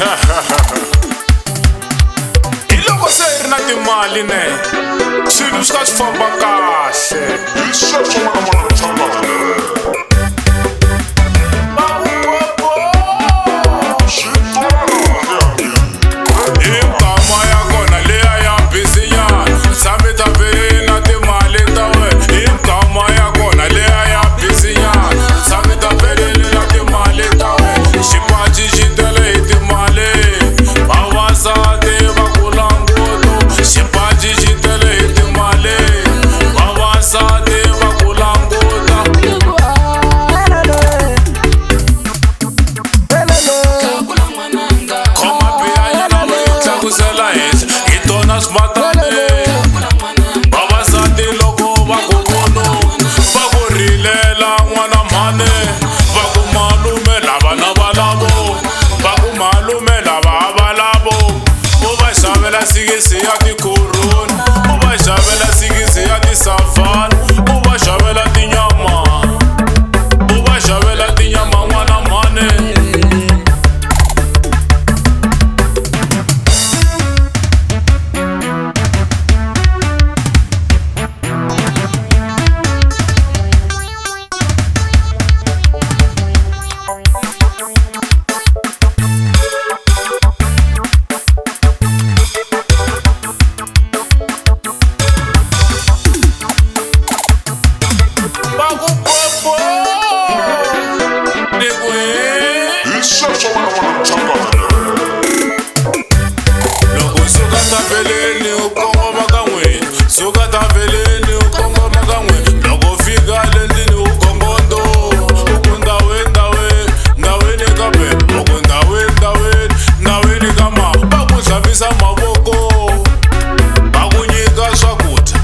Hi loko se hi ri na timali ne swilo swi ka swi famba kahle. Hi sweswo n'wana chamba. Sigisi ya ti corona, uba xavela sigisi ya ti savana, uba xavela tinyama, uba xavela tinyama n'wana mhani. Loko suka taveleni u kongoma ka n'wina, suka taveleni u kongoma ka n'wina. Loko fika le ndlwini u gongondo, u ku ndhawini ka bebe, u ku ndhawini ka mama. Va ku hlambisa mavoko, va ku nyika swakudya,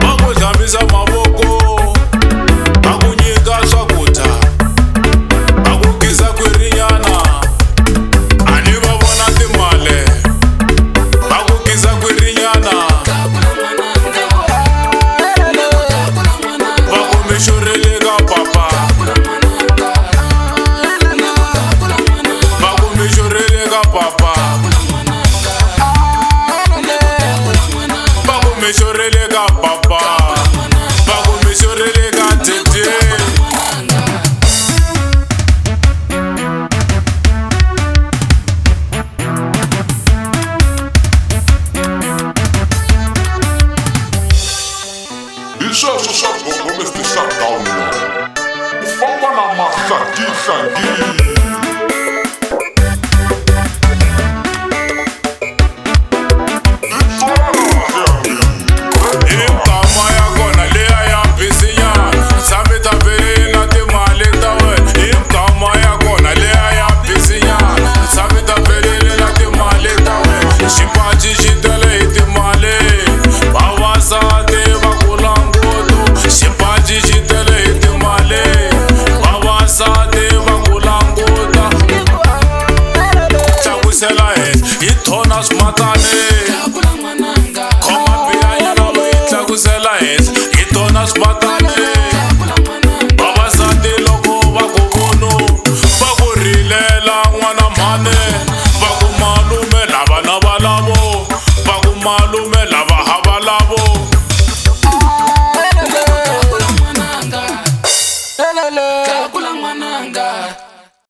va ku hlambisa mavoko, va ku nyika swakudya, va ku kisa kwirinyana. Mishorele ka papa, baku mishorele ka tete. Hi sweswo swa Bongo Mr. Shutdown. U famba na mahlangi.